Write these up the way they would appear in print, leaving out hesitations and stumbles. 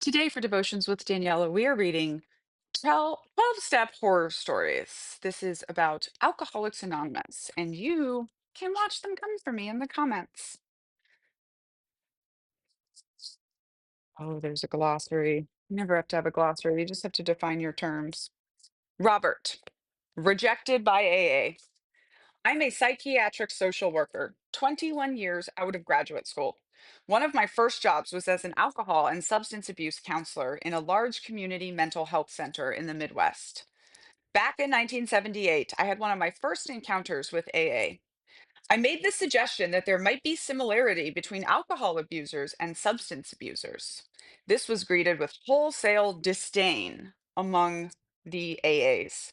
Today, for Devotions with Daniela, we are reading 12-Step Horror Stories. This is about Alcoholics Anonymous, and you can watch them come for me in the comments. Oh, there's a glossary. You never have to have a glossary, you just have to define your terms. Robert, rejected by AA. I'm a psychiatric social worker, 21 years out of graduate school. One of my first jobs was as an alcohol and substance abuse counselor in a large community mental health center in the Midwest. Back in 1978, I had one of my first encounters with AA. I made the suggestion that there might be similarity between alcohol abusers and substance abusers. This was greeted with wholesale disdain among the AAs.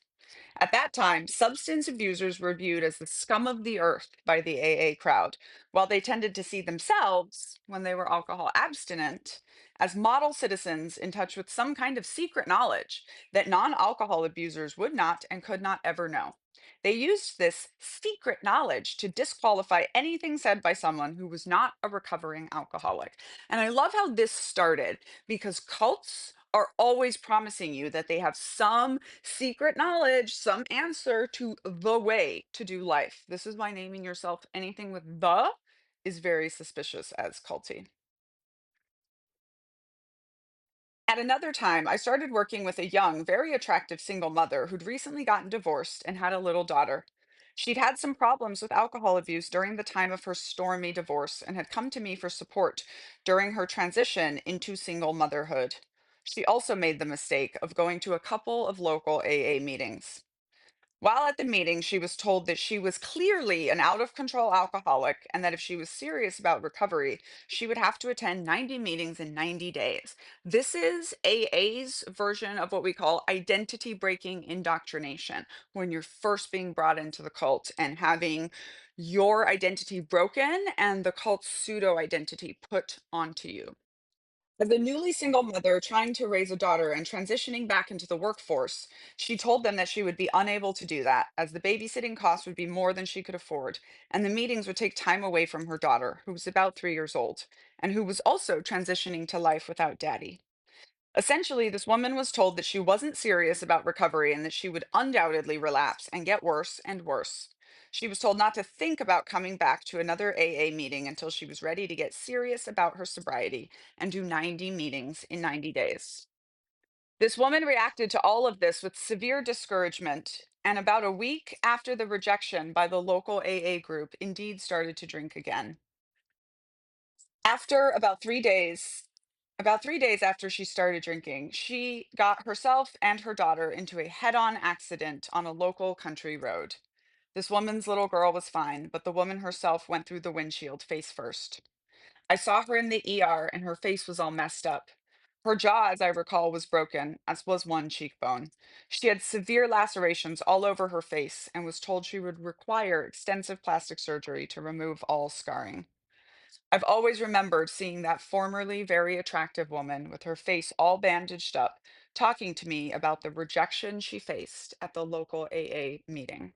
At that time, substance abusers were viewed as the scum of the earth by the AA crowd, while they tended to see themselves, when they were alcohol abstinent, as model citizens in touch with some kind of secret knowledge that non alcohol abusers would not and could not ever know. They used this secret knowledge to disqualify anything said by someone who was not a recovering alcoholic. And I love how this started because cults are always promising you that they have some secret knowledge, some answer to the way to do life. This is why naming yourself anything with the is very suspicious as culty. At another time, I started working with a young, very attractive single mother who'd recently gotten divorced and had a little daughter. She'd had some problems with alcohol abuse during the time of her stormy divorce and had come to me for support during her transition into single motherhood. She also made the mistake of going to a couple of local AA meetings. While at the meeting, she was told that she was clearly an out of control alcoholic and that if she was serious about recovery, she would have to attend 90 meetings in 90 days. This is AA's version of what we call identity breaking indoctrination, when you're first being brought into the cult and having your identity broken and the cult's pseudo identity put onto you. As a newly single mother trying to raise a daughter and transitioning back into the workforce, she told them that she would be unable to do that, as the babysitting costs would be more than she could afford, and the meetings would take time away from her daughter, who was about 3 years old, and who was also transitioning to life without daddy. Essentially, this woman was told that she wasn't serious about recovery and that she would undoubtedly relapse and get worse and worse. She was told not to think about coming back to another AA meeting until she was ready to get serious about her sobriety and do 90 meetings in 90 days. This woman reacted to all of this with severe discouragement, and about a week after the rejection by the local AA group, indeed started to drink again. After about 3 days after she started drinking, she got herself and her daughter into a head-on accident on a local country road. This woman's little girl was fine, but the woman herself went through the windshield face first. I saw her in the ER and her face was all messed up. Her jaw, as I recall, was broken, as was one cheekbone. She had severe lacerations all over her face and was told she would require extensive plastic surgery to remove all scarring. I've always remembered seeing that formerly very attractive woman with her face all bandaged up, talking to me about the rejection she faced at the local AA meeting.